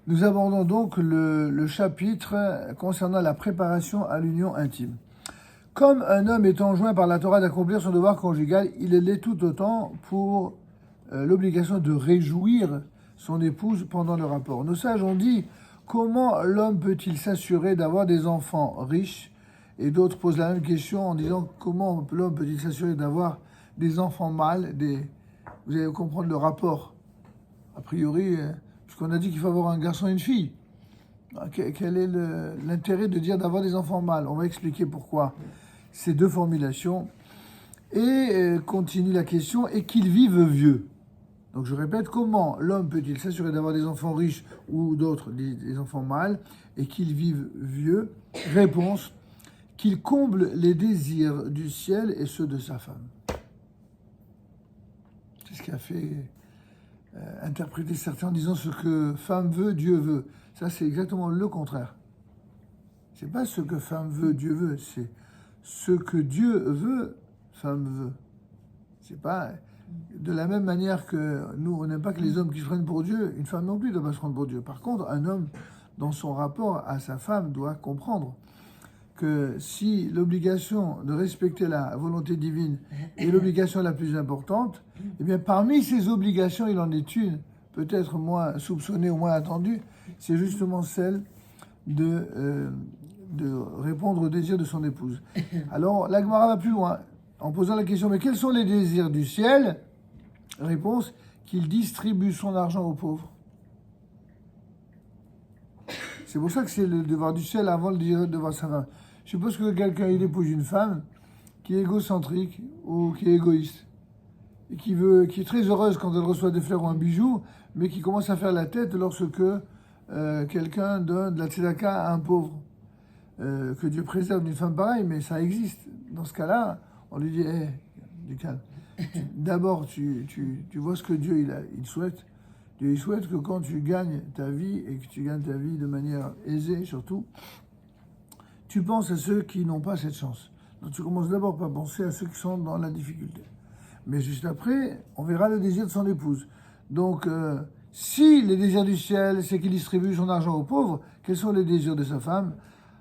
Nous abordons donc le chapitre concernant la préparation à l'union intime. Comme un homme est enjoint par la Torah d'accomplir son devoir conjugal, il l'est tout autant pour l'obligation de réjouir son épouse pendant le rapport. Nos sages ont dit comment l'homme peut-il s'assurer d'avoir des enfants riches, et d'autres posent la même question en disant comment l'homme peut-il s'assurer d'avoir des enfants mâles. Vous allez comprendre le rapport. A priori, puisqu'on a dit qu'il faut avoir un garçon et une fille. Quel est l'intérêt de dire d'avoir des enfants mâles? On va expliquer pourquoi ces deux formulations. Et continue la question, et qu'ils vivent vieux. Donc je répète, comment l'homme peut-il s'assurer d'avoir des enfants riches ou d'autres, des enfants mâles, et qu'ils vivent vieux? Réponse, qu'il comble les désirs du ciel et ceux de sa femme. C'est ce qui a fait interpréter certains en disant ce que femme veut, Dieu veut. Ça, c'est exactement le contraire. C'est pas ce que femme veut, Dieu veut, c'est ce que Dieu veut, femme veut. C'est pas de la même manière que nous, on n'aime pas que les hommes qui se prennent pour Dieu, une femme non plus ne doit pas se prendre pour Dieu. Par contre, un homme, dans son rapport à sa femme, doit comprendre que si l'obligation de respecter la volonté divine est l'obligation la plus importante, eh bien parmi ces obligations, il en est une, peut-être moins soupçonnée ou moins attendue, c'est justement celle de répondre aux désirs de son épouse. Alors, la Gemara va plus loin, en posant la question, mais quels sont les désirs du ciel? Réponse, qu'il distribue son argent aux pauvres. C'est pour ça que c'est le devoir du ciel avant le devoir de sa femme. Je suppose que quelqu'un, il épouse une femme qui est égocentrique ou qui est égoïste, et qui est très heureuse quand elle reçoit des fleurs ou un bijou, mais qui commence à faire la tête lorsque quelqu'un donne de la tzedaka à un pauvre. Que Dieu préserve d'une femme pareille, mais ça existe. Dans ce cas-là, on lui dit, du calme. D'abord, tu vois ce que Dieu il souhaite. Dieu il souhaite que quand tu gagnes ta vie, et que tu gagnes ta vie de manière aisée surtout, tu penses à ceux qui n'ont pas cette chance. Donc tu commences d'abord par penser à ceux qui sont dans la difficulté. Mais juste après, on verra le désir de son épouse. Donc, si les désirs du ciel, c'est qu'il distribue son argent aux pauvres, quels sont les désirs de sa femme?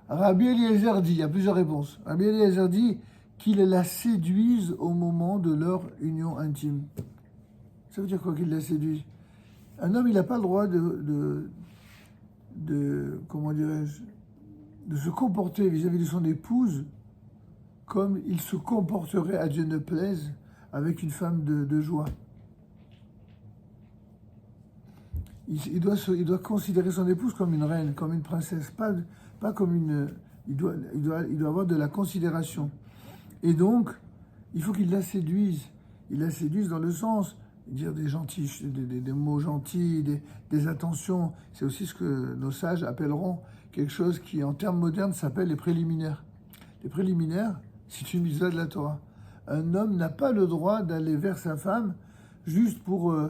Rabbi Eliezer dit, il y a plusieurs réponses. Rabbi Eliezer dit qu'il la séduise au moment de leur union intime. Ça veut dire quoi qu'il la séduise? Un homme, il n'a pas le droit comment dirais-je, de se comporter vis-à-vis de son épouse comme il se comporterait, à Dieu ne plaise, avec une femme de joie. Il doit considérer son épouse comme une reine, comme une princesse, pas comme une... Il doit avoir de la considération. Et donc, il faut qu'il la séduise. Il la séduise dans le sens, dire des mots gentils, des attentions. C'est aussi ce que nos sages appelleront quelque chose qui, en termes modernes, s'appelle les préliminaires. Les préliminaires, c'est une mitzvah de la Torah. Un homme n'a pas le droit d'aller vers sa femme juste pour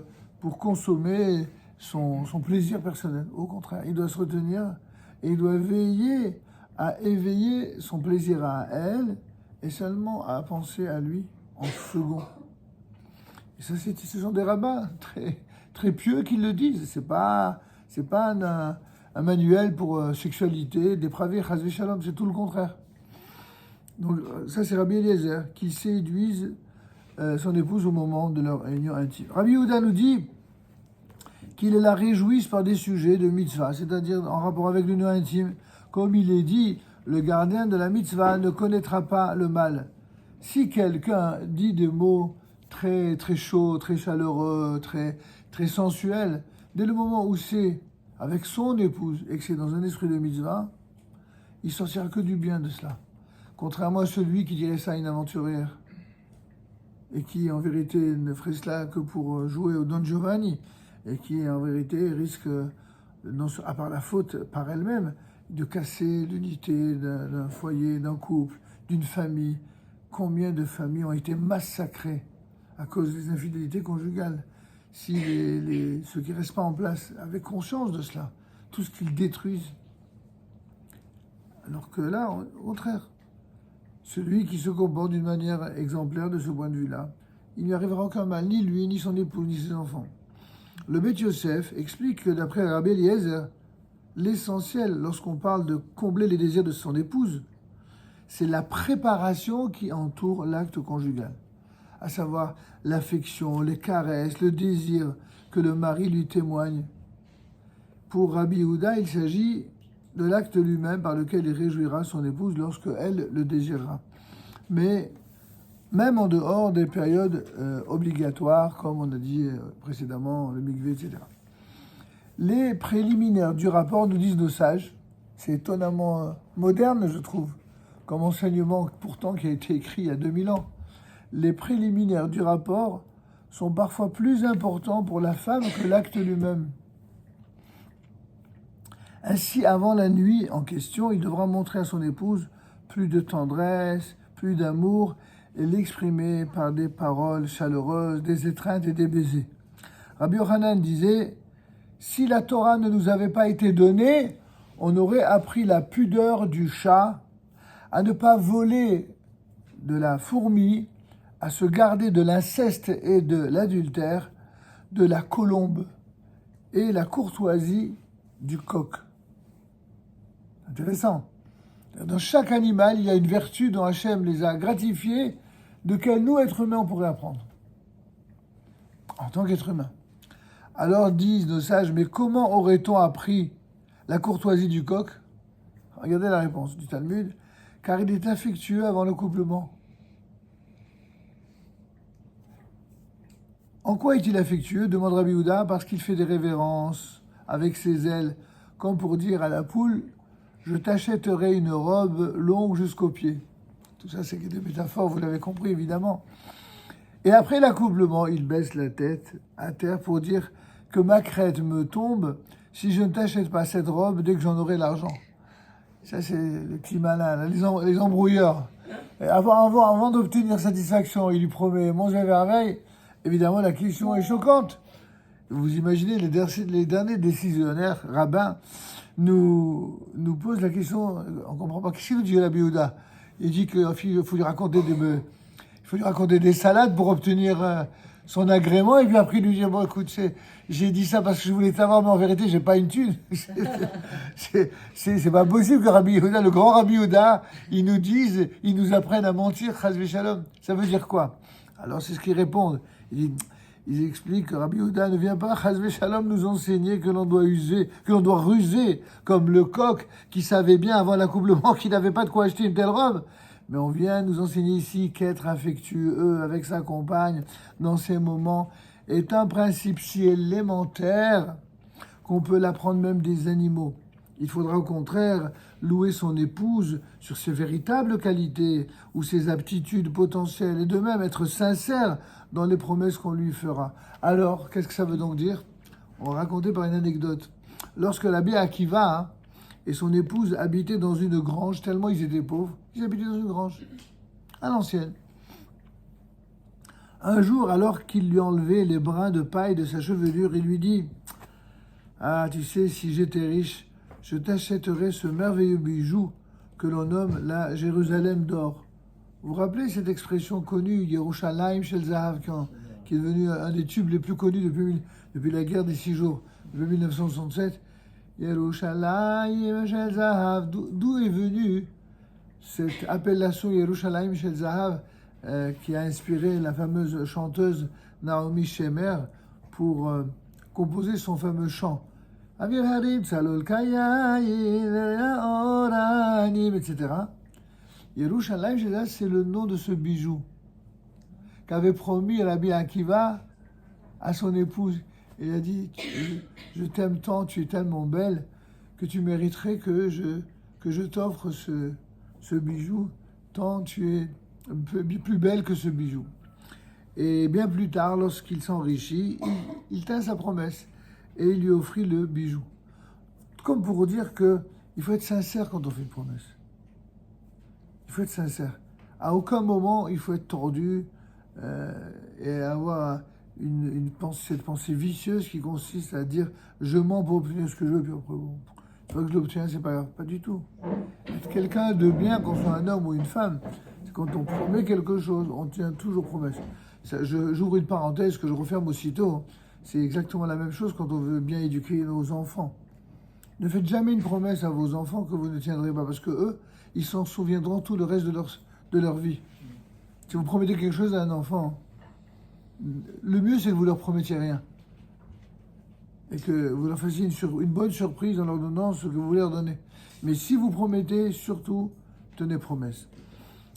consommer son plaisir personnel. Au contraire, il doit se retenir et il doit veiller à éveiller son plaisir à elle et seulement à penser à lui en second. Et ça, ce sont des rabbins très, très pieux qui le disent. C'est pas un manuel pour sexualité dépravée, chas v'shalom, c'est tout le contraire. Donc ça, c'est Rabbi Eliezer qui séduise son épouse au moment de leur réunion intime. Rabbi Yehuda nous dit qu'il la réjouisse par des sujets de mitzvah, c'est-à-dire en rapport avec l'union intime. Comme il est dit, le gardien de la mitzvah ne connaîtra pas le mal. Si quelqu'un dit des mots très, très chauds, très chaleureux, très, très sensuels, dès le moment où c'est avec son épouse et que c'est dans un esprit de mitzvah, il sortira que du bien de cela. Contrairement à celui qui dirait ça à une aventurière et qui en vérité ne ferait cela que pour jouer au Don Giovanni et qui en vérité risque, à part la faute par elle-même, de casser l'unité d'un foyer, d'un couple, d'une famille. Combien de familles ont été massacrées à cause des infidélités conjugales? Si ceux qui ne restent pas en place avaient conscience de cela, tout ce qu'ils détruisent. Alors que là, au contraire, celui qui se comporte d'une manière exemplaire de ce point de vue-là, il n'y arrivera aucun mal, ni lui, ni son épouse, ni ses enfants. Le Beth Yosef explique que d'après Rabbi Eliezer, l'essentiel lorsqu'on parle de combler les désirs de son épouse, c'est la préparation qui entoure l'acte conjugal, à savoir l'affection, les caresses, le désir que le mari lui témoigne. Pour Rabbi Yehuda, il s'agit de l'acte lui-même par lequel il réjouira son épouse lorsque elle le désirera. Mais même en dehors des périodes obligatoires, comme on a dit précédemment, le mikvé, etc. Les préliminaires du rapport, nous disent nos sages, c'est étonnamment moderne, je trouve, comme enseignement pourtant qui a été écrit il y a 2000 ans. Les préliminaires du rapport sont parfois plus importants pour la femme que l'acte lui-même. Ainsi, avant la nuit en question, il devra montrer à son épouse plus de tendresse, plus d'amour, et l'exprimer par des paroles chaleureuses, des étreintes et des baisers. Rabbi Yochanan disait, si la Torah ne nous avait pas été donnée, on aurait appris la pudeur du chat, à ne pas voler de la fourmi, à se garder de l'inceste et de l'adultère, de la colombe et la courtoisie du coq. Intéressant. Dans chaque animal, il y a une vertu dont Hachem les a gratifiés, de quelle nous, êtres humains, on pourrait apprendre en tant qu'être humain. Alors disent nos sages, mais comment aurait-on appris la courtoisie du coq? Regardez la réponse du Talmud. Car il est affectueux avant le couplement. En quoi est-il affectueux? Demande Rabbi Yehuda. Parce qu'il fait des révérences avec ses ailes, comme pour dire à la poule, je t'achèterai une robe longue jusqu'aux pieds. Tout ça, c'est des métaphores, vous l'avez compris, évidemment. Et après l'accouplement, il baisse la tête à terre pour dire que ma crête me tombe si je ne t'achète pas cette robe dès que j'en aurai l'argent. Ça, c'est les petits malins, les embrouilleurs. Avant d'obtenir satisfaction, il lui promet monts et merveilles. Évidemment, la question est choquante. Vous imaginez, les derniers décisionnaires, rabbins, nous posent la question, on ne comprend pas. Qu'est-ce qu'il nous dit, Rabbi Yehuda? Il dit qu'il faut lui raconter des salades pour obtenir son agrément, et puis après il lui dit, bon écoute, j'ai dit ça parce que je voulais t'avoir, mais en vérité, j'ai pas une thune. C'est pas possible que Rabbi Yehuda, le grand Rabbi Yehuda, il nous apprenne à mentir, chas v'shalom. Ça veut dire quoi? Alors c'est ce qu'ils répondent. Ils expliquent que Rabbi Yehuda ne vient pas, chas v'shalom, nous enseigner que l'on doit ruser comme le coq qui savait bien avant l'accouplement qu'il n'avait pas de quoi acheter une telle robe. Mais on vient nous enseigner ici qu'être affectueux avec sa compagne dans ces moments est un principe si élémentaire qu'on peut l'apprendre même des animaux. Il faudra au contraire louer son épouse sur ses véritables qualités ou ses aptitudes potentielles et de même être sincère dans les promesses qu'on lui fera. Alors, qu'est-ce que ça veut donc dire? On va raconter par une anecdote. Lorsque l'abbé Akiva et son épouse habitaient dans une grange, tellement ils étaient pauvres, ils habitaient dans une grange, à l'ancienne. Un jour, alors qu'il lui enlevait les brins de paille de sa chevelure, il lui dit « Ah, tu sais, si j'étais riche, je t'achèterais ce merveilleux bijou que l'on nomme la Jérusalem d'or. » Vous vous rappelez cette expression connue, Yerushalayim Shel Zahav, qui est devenu un des tubes les plus connus depuis la guerre des 6 jours, depuis 1967. Yerushalayim Shel Zahav, d'où est venue cette appellation Yerushalayim Shel Zahav qui a inspiré la fameuse chanteuse Naomi Shemer pour composer son fameux chant. Avir Harim, Tzalol Kayayim, etc. Yerushalayim Shel Zahav, c'est le nom de ce bijou qu'avait promis Rabbi Akiva à son épouse. Il a dit, je t'aime tant, tu es tellement belle, que tu mériterais que je t'offre ce bijou, tant tu es plus belle que ce bijou. Et bien plus tard, lorsqu'il s'enrichit, il tint sa promesse et il lui offrit le bijou. Comme pour dire qu'il faut être sincère quand on fait une promesse. Il faut être sincère. À aucun moment, il faut être tordu et avoir cette pensée vicieuse qui consiste à dire je mens pour obtenir ce que je veux, puis après, bon, une fois que je l'obtiens, c'est pas grave. Pas du tout. Être quelqu'un de bien, qu'on soit un homme ou une femme, c'est quand on promet quelque chose, on tient toujours promesse. J'ouvre une parenthèse que je referme aussitôt. C'est exactement la même chose quand on veut bien éduquer nos enfants. Ne faites jamais une promesse à vos enfants que vous ne tiendrez pas, parce que eux, ils s'en souviendront tout le reste de leur vie. Si vous promettez quelque chose à un enfant, le mieux c'est que vous leur promettiez rien. Et que vous leur fassiez une bonne surprise en leur donnant ce que vous voulez leur donner. Mais si vous promettez, surtout, tenez promesse.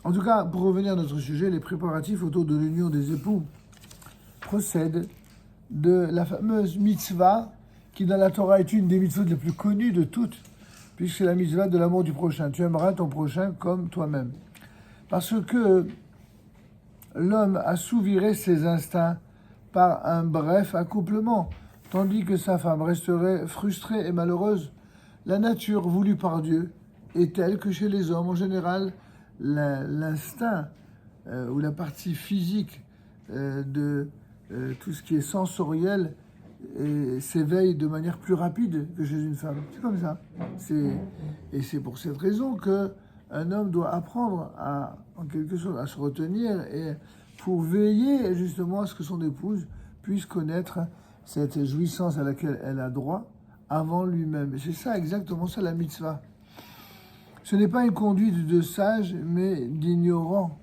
En tout cas, pour revenir à notre sujet, les préparatifs autour de l'union des époux procèdent de la fameuse mitzvah qui dans la Torah est une des mitzvahs les plus connues de toutes, puisque c'est la mitzvah de l'amour du prochain. Tu aimeras ton prochain comme toi-même. Parce que l'homme assouvirait ses instincts par un bref accouplement, tandis que sa femme resterait frustrée et malheureuse. La nature voulue par Dieu est telle que chez les hommes, en général, l'instinct ou la partie physique de tout ce qui est sensoriel s'éveille de manière plus rapide que chez une femme. C'est comme ça. Et c'est pour cette raison qu'un homme doit apprendre en quelque sorte à se retenir et pour veiller justement à ce que son épouse puisse connaître cette jouissance à laquelle elle a droit avant lui-même. Et c'est ça, exactement ça, la mitzvah. Ce n'est pas une conduite de sage, mais d'ignorant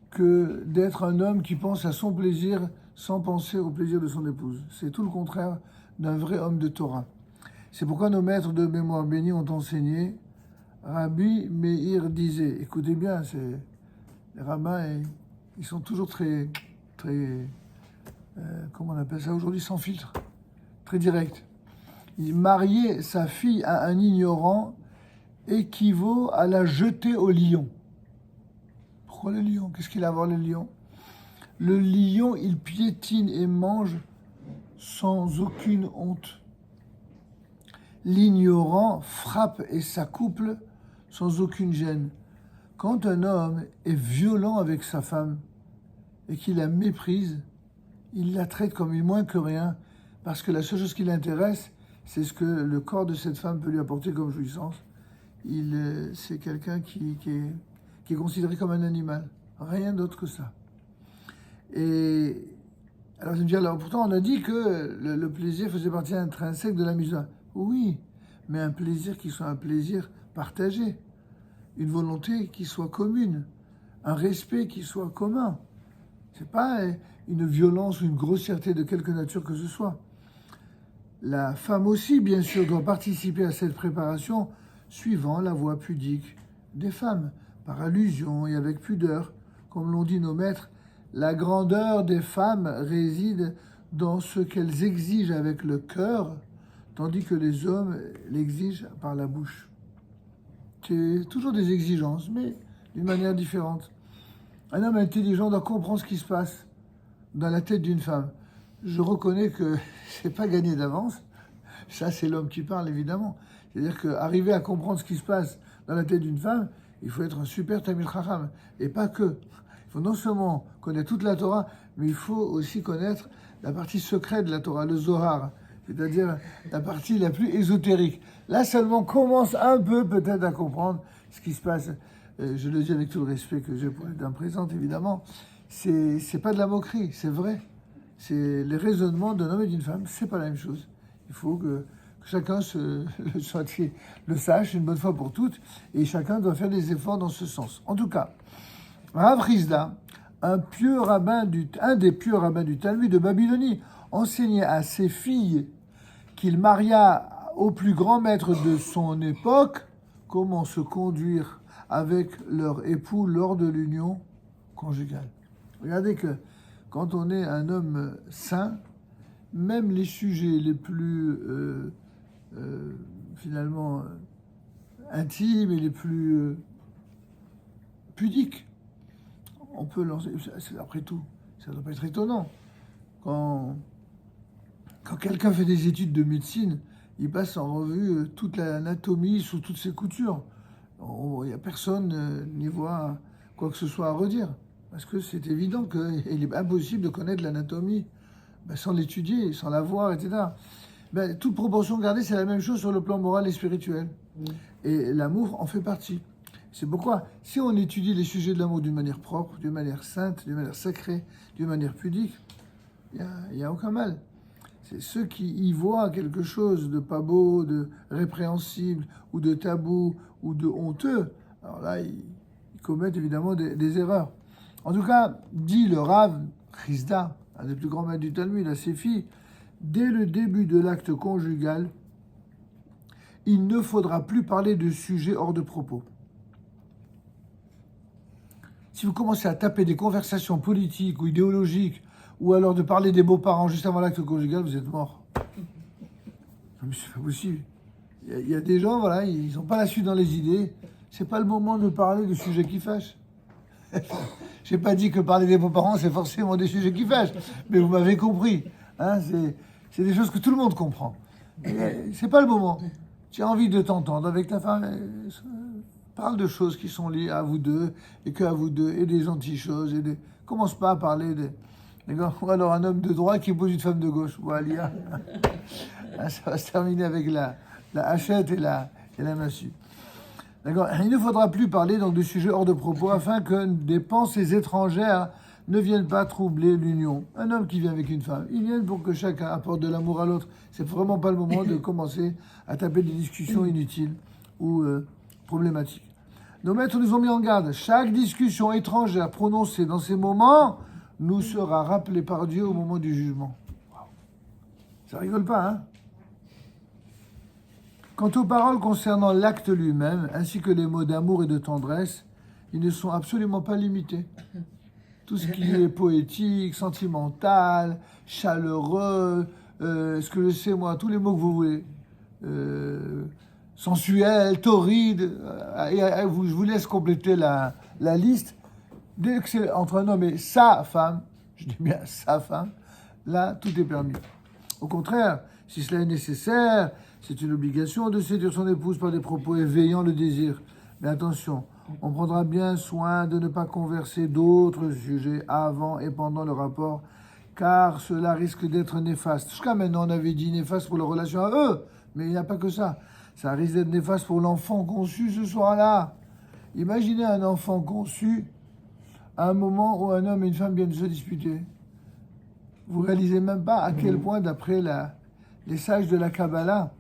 que d'être un homme qui pense à son plaisir sans penser au plaisir de son épouse. C'est tout le contraire d'un vrai homme de Torah. C'est pourquoi nos maîtres de mémoire bénis ont enseigné. Rabbi Meir disait, écoutez bien, les rabbins, ils sont toujours très, comment on appelle ça aujourd'hui, sans filtre, très direct. Marier sa fille à un ignorant équivaut à la jeter au lion. Pourquoi le lion? Qu'est-ce qu'il a à voir le lion? Le lion, il piétine et mange sans aucune honte. L'ignorant frappe et s'accouple sans aucune gêne. Quand un homme est violent avec sa femme et qu'il la méprise, il la traite comme une moins que rien, parce que la seule chose qui l'intéresse, c'est ce que le corps de cette femme peut lui apporter comme jouissance. C'est quelqu'un qui est considéré comme un animal. Rien d'autre que ça. Et alors, je me dis, alors pourtant, on a dit que le plaisir faisait partie intrinsèque de la mitzvah. Oui, mais un plaisir qui soit un plaisir partagé, une volonté qui soit commune, un respect qui soit commun. C'est pas une violence ou une grossièreté de quelque nature que ce soit. La femme aussi, bien sûr, doit participer à cette préparation suivant la voie pudique des femmes, par allusion et avec pudeur. Comme l'ont dit nos maîtres, la grandeur des femmes réside dans ce qu'elles exigent avec le cœur, tandis que les hommes l'exigent par la bouche. C'est toujours des exigences, mais d'une manière différente. Un homme intelligent doit comprendre ce qui se passe dans la tête d'une femme. Je reconnais que c'est pas gagné d'avance. Ça, c'est l'homme qui parle, évidemment. C'est-à-dire qu'arriver à comprendre ce qui se passe dans la tête d'une femme, il faut être un super Talmid Chacham. Et pas que. Il faut non seulement connaître toute la Torah, mais il faut aussi connaître la partie secrète de la Torah, le Zohar, c'est-à-dire la partie la plus ésotérique. Là seulement, on commence un peu peut-être à comprendre ce qui se passe. Je le dis avec tout le respect que j'ai pour les dames présentes, évidemment. C'est pas de la moquerie, c'est vrai. C'est les raisonnements d'un homme et d'une femme, c'est pas la même chose. Il faut que chacun le sache une bonne fois pour toutes, et chacun doit faire des efforts dans ce sens. En tout cas, Rav Rizda, un des pieux rabbins du Talmud de Babylonie, enseignait à ses filles qu'il maria au plus grand maître de son époque comment se conduire avec leur époux lors de l'union conjugale. Regardez que quand on est un homme saint, même les sujets les plus finalement intimes et les plus pudiques, on peut lancer. Après tout, ça ne doit pas être étonnant. Quand quelqu'un fait des études de médecine, il passe en revue toute l'anatomie sous toutes ses coutures. Il n'y a personne n'y voit quoi que ce soit à redire. Parce que c'est évident qu'il est impossible de connaître l'anatomie sans l'étudier, sans la voir, etc. Toute proportion gardée, c'est la même chose sur le plan moral et spirituel. Et l'amour en fait partie. C'est pourquoi, si on étudie les sujets de l'amour d'une manière propre, d'une manière sainte, d'une manière sacrée, d'une manière pudique, il n'y a aucun mal. C'est ceux qui y voient quelque chose de pas beau, de répréhensible, ou de tabou, ou de honteux. Alors là, ils commettent évidemment des erreurs. En tout cas, dit le Rav Chisda, un des plus grands maîtres du Talmud, à ses filles, dès le début de l'acte conjugal, il ne faudra plus parler de sujets hors de propos. Si vous commencez à taper des conversations politiques ou idéologiques, ou alors de parler des beaux-parents juste avant l'acte conjugal, vous êtes mort. Mais c'est pas possible. Il y a des gens, voilà, ils n'ont pas la suite dans les idées. C'est pas le moment de parler de sujets qui fâchent. J'ai pas dit que parler des beaux-parents, c'est forcément des sujets qui fâchent. Mais vous m'avez compris. Hein, c'est des choses que tout le monde comprend. C'est pas le moment. Tu as envie de t'entendre avec ta femme. Parle de choses qui sont liées à vous deux, et qu'à vous deux, et des gentilles choses. Commence pas à parler ou alors un homme de droite qui épouse une femme de gauche. Voilà. Ça va se terminer avec la hachette et la massue. D'accord. Il ne faudra plus parler donc de sujets hors de propos afin que des pensées étrangères ne viennent pas troubler l'union. Un homme qui vient avec une femme, ils viennent pour que chacun apporte de l'amour à l'autre. C'est vraiment pas le moment de commencer à taper des discussions inutiles ou problématiques. Nos maîtres nous ont mis en garde. Chaque discussion étrangère prononcée dans ces moments nous sera rappelée par Dieu au moment du jugement. Ça rigole pas, hein? Quant aux paroles concernant l'acte lui-même, ainsi que les mots d'amour et de tendresse, ils ne sont absolument pas limités. Tout ce qui est poétique, sentimental, chaleureux, ce que je sais moi, tous les mots que vous voulez, sensuel, torride, je vous laisse compléter la liste. Dès que c'est entre un homme et sa femme, je dis bien sa femme, là, tout est permis. Au contraire, si cela est nécessaire, c'est une obligation de séduire son épouse par des propos éveillant le désir. Mais attention, on prendra bien soin de ne pas converser d'autres sujets avant et pendant le rapport, car cela risque d'être néfaste. Jusqu'à maintenant, on avait dit néfaste pour leur relation à eux, mais il n'y a pas que ça. Ça risque d'être néfaste pour l'enfant conçu ce soir-là. Imaginez un enfant conçu à un moment où un homme et une femme viennent de se disputer. Vous réalisez même pas à quel point, d'après les sages de la Kabbalah,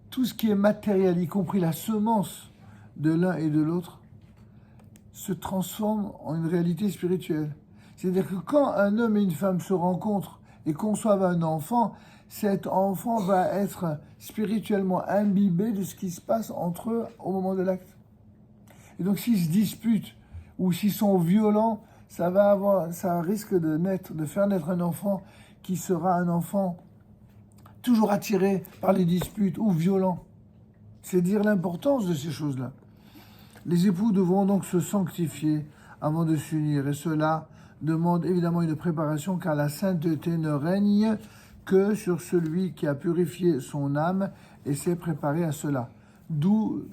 tout ce qui est matériel, y compris la semence de l'un et de l'autre, se transforme en une réalité spirituelle. C'est-à-dire que quand un homme et une femme se rencontrent et conçoivent un enfant, cet enfant va être spirituellement imbibé de ce qui se passe entre eux au moment de l'acte. Et donc s'ils se disputent ou s'ils sont violents, ça risque de faire naître un enfant qui sera un enfant toujours attiré par les disputes ou violent. C'est dire l'importance de ces choses-là. Les époux devront donc se sanctifier avant de s'unir, et cela demande évidemment une préparation, car la sainteté ne règne que sur celui qui a purifié son âme et s'est préparé à cela. D'où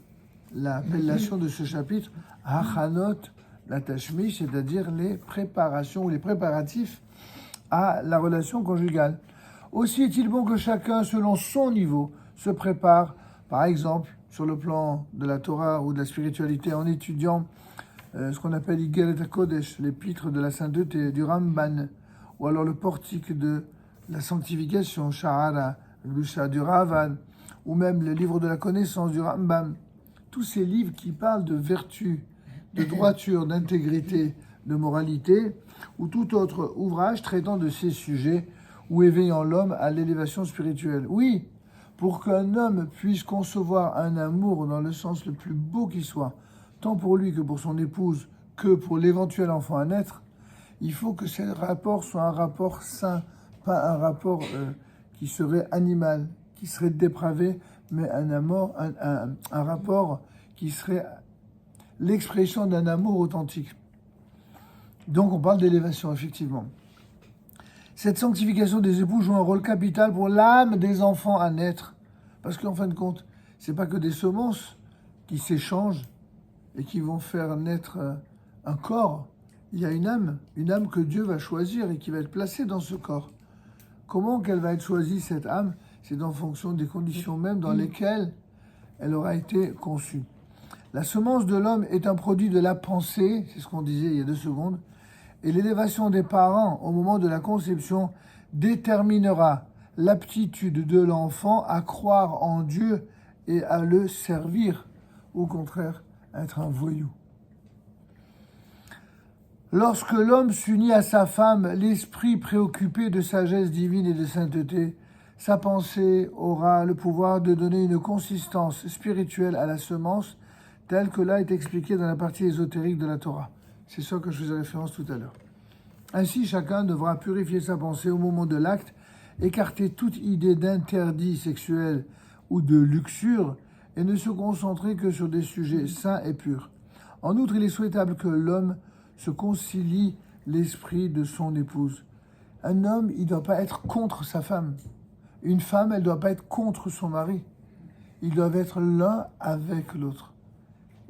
l'appellation de ce chapitre, Hachanot la Tashmish, c'est-à-dire les préparations ou les préparatifs à la relation conjugale. Aussi est-il bon que chacun, selon son niveau, se prépare, par exemple, sur le plan de la Torah ou de la spiritualité, en étudiant ce qu'on appelle Igeret HaKodesh, l'épître de la sainteté, du Ramban, ou alors le portique de la sanctification, Sha'ara, Gdusha du Ravan, ou même le livre de la connaissance du Rambam. Tous ces livres qui parlent de vertu, de droiture, d'intégrité, de moralité, ou tout autre ouvrage traitant de ces sujets ou éveillant l'homme à l'élévation spirituelle. Oui, pour qu'un homme puisse concevoir un amour dans le sens le plus beau qui soit, tant pour lui que pour son épouse, que pour l'éventuel enfant à naître, il faut que ce rapport soit un rapport sain, pas un rapport qui serait animal, qui serait dépravé, mais un rapport qui serait l'expression d'un amour authentique. Donc on parle d'élévation, effectivement. Cette sanctification des époux joue un rôle capital pour l'âme des enfants à naître. Parce qu'en fin de compte, c'est pas que des semences qui s'échangent et qui vont faire naître un corps. Il y a une âme que Dieu va choisir et qui va être placée dans ce corps. Comment qu'elle va être choisie, cette âme? C'est en fonction des conditions mêmes dans lesquelles elle aura été conçue. La semence de l'homme est un produit de la pensée, c'est ce qu'on disait il y a 2 secondes, et l'élévation des parents au moment de la conception déterminera l'aptitude de l'enfant à croire en Dieu et à le servir, au contraire, être un voyou. Lorsque l'homme s'unit à sa femme, l'esprit préoccupé de sagesse divine et de sainteté, sa pensée aura le pouvoir de donner une consistance spirituelle à la semence, telle que là est expliquée dans la partie ésotérique de la Torah. C'est ça que je faisais référence tout à l'heure. Ainsi, chacun devra purifier sa pensée au moment de l'acte, écarter toute idée d'interdit sexuel ou de luxure et ne se concentrer que sur des sujets sains et purs. En outre, il est souhaitable que l'homme se concilie l'esprit de son épouse. Un homme, il ne doit pas être contre sa femme. Une femme, elle ne doit pas être contre son mari. Ils doivent être l'un avec l'autre.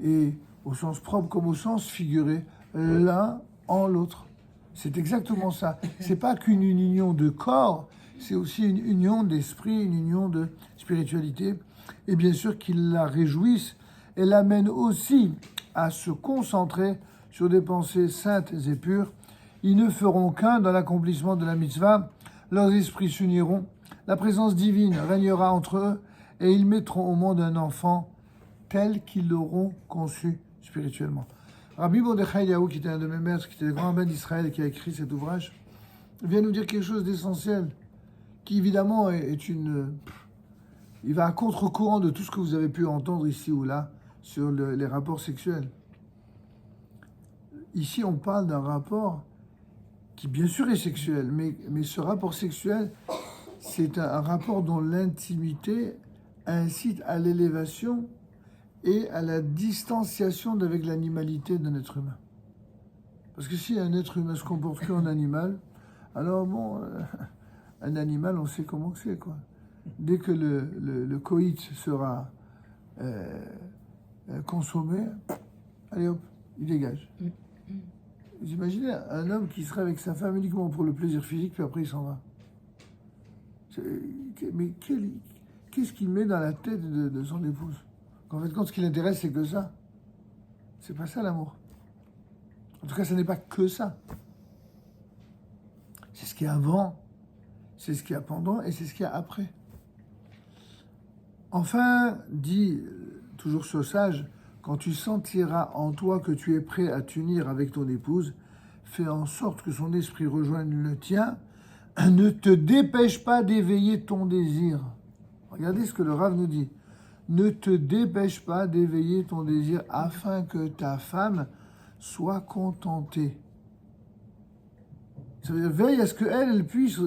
Et au sens propre comme au sens figuré, l'un en l'autre. C'est exactement ça. C'est pas qu'une union de corps, c'est aussi une union d'esprit, une union de spiritualité. Et bien sûr qu'ils la réjouissent et l'amènent aussi à se concentrer sur des pensées saintes et pures. Ils ne feront qu'un dans l'accomplissement de la mitzvah. Leurs esprits s'uniront. La présence divine régnera entre eux et ils mettront au monde un enfant tel qu'ils l'auront conçu spirituellement. Rabbi Mordechai Eliyahu, qui était un de mes maîtres, qui était le grand rabbin d'Israël et qui a écrit cet ouvrage, vient nous dire quelque chose d'essentiel, qui évidemment est une... Il va à contre-courant de tout ce que vous avez pu entendre ici ou là sur les rapports sexuels. Ici, on parle d'un rapport qui, bien sûr, est sexuel, mais ce rapport sexuel, c'est un rapport dont l'intimité incite à l'élévation et à la distanciation d'avec l'animalité d'un être humain. Parce que si un être humain se comporte qu'en animal, alors bon, un animal, on sait comment c'est, quoi. Dès que le coït sera consommé, allez hop, il dégage. Vous imaginez un homme qui serait avec sa femme uniquement pour le plaisir physique, puis après il s'en va. Mais qu'est-ce qu'il met dans la tête de son épouse? En fait, quand ce qui l'intéresse, c'est que ça. C'est pas ça l'amour. En tout cas, ce n'est pas que ça. C'est ce qu'il y a avant, c'est ce qu'il y a pendant et c'est ce qu'il y a après. Enfin, dit toujours ce sage, quand tu sentiras en toi que tu es prêt à t'unir avec ton épouse, fais en sorte que son esprit rejoigne le tien. Ne te dépêche pas d'éveiller ton désir. Regardez ce que le Rav nous dit. Ne te dépêche pas d'éveiller ton désir afin que ta femme soit contentée. Ça veut dire, veille à ce qu'elle puisse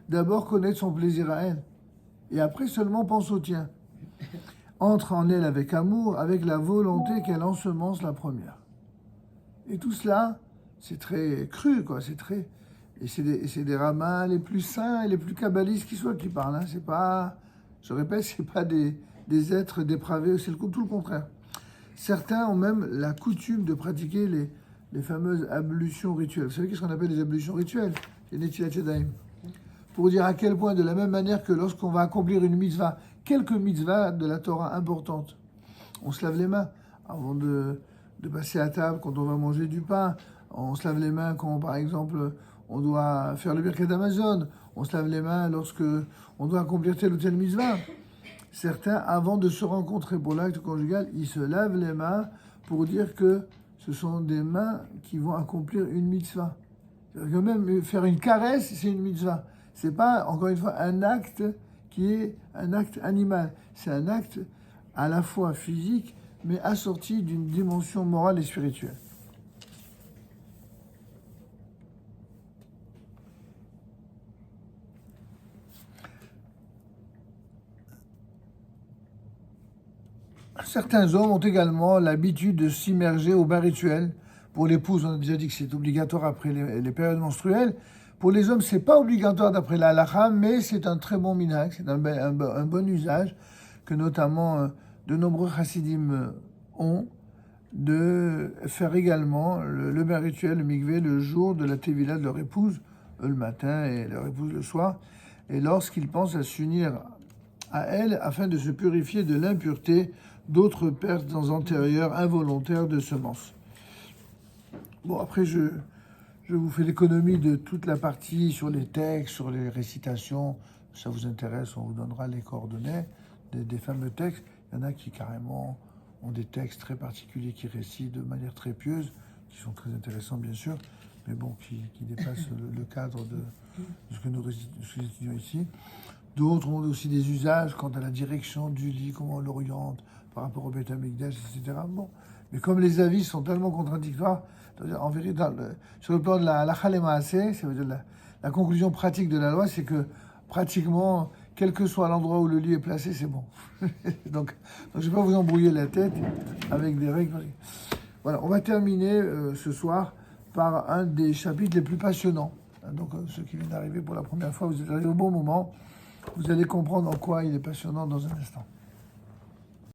d'abord connaître son plaisir à elle. Et après seulement pense au tien. Entre en elle avec amour, avec la volonté qu'elle ensemence la première. Et tout cela, c'est très cru, quoi. C'est très... Et c'est des rabbins les plus saints et les plus kabbalistes qui soient qui parlent. Hein. C'est pas... Je répète, c'est pas des êtres dépravés, c'est tout le contraire. Certains ont même la coutume de pratiquer les fameuses ablutions rituelles. Vous savez qu'est-ce qu'on appelle les ablutions rituelles? Les Netilat Yadayim. Pour dire à quel point, de la même manière que lorsqu'on va accomplir une mitzvah, quelques mitzvahs de la Torah importantes, on se lave les mains avant de passer à table, quand on va manger du pain, on se lave les mains quand, par exemple, on doit faire le Birkat Amazon, on se lave les mains lorsque on doit accomplir tel ou tel mitzvah. Certains, avant de se rencontrer pour l'acte conjugal, ils se lavent les mains pour dire que ce sont des mains qui vont accomplir une mitzvah. C'est-à-dire que même faire une caresse, c'est une mitzvah. C'est pas, encore une fois, un acte qui est un acte animal. C'est un acte à la fois physique, mais assorti d'une dimension morale et spirituelle. Certains hommes ont également l'habitude de s'immerger au bain rituel. Pour l'épouse, on a déjà dit que c'est obligatoire après les périodes menstruelles. Pour les hommes, c'est pas obligatoire d'après la halakha, mais c'est un très bon minhag, c'est un bon usage que notamment de nombreux chassidim ont, de faire également le bain rituel, le mikvé, le jour de la tevila de leur épouse, le matin et leur épouse le soir, et lorsqu'ils pensent à s'unir à elle afin de se purifier de l'impureté d'autres pertes antérieures involontaires de semences. Bon, après, je vous fais l'économie de toute la partie sur les textes, sur les récitations, ça vous intéresse, on vous donnera les coordonnées des fameux textes. Il y en a qui carrément ont des textes très particuliers qui récitent de manière très pieuse, qui sont très intéressants bien sûr, mais bon, qui dépassent le cadre de ce que nous étudions ici. D'autres ont aussi des usages quant à la direction du lit, comment on l'oriente par rapport au Beth Amikdash, etc. Bon. Mais comme les avis sont tellement contradictoires, en vérité, sur le plan de la halakha lemaaseh, ça veut dire la conclusion pratique de la loi, c'est que pratiquement, quel que soit l'endroit où le lit est placé, c'est bon. donc, je ne vais pas vous embrouiller la tête avec des règles. Voilà, on va terminer ce soir par un des chapitres les plus passionnants. Donc, ceux qui viennent d'arriver pour la première fois, vous êtes arrivés au bon moment. Vous allez comprendre en quoi il est passionnant dans un instant.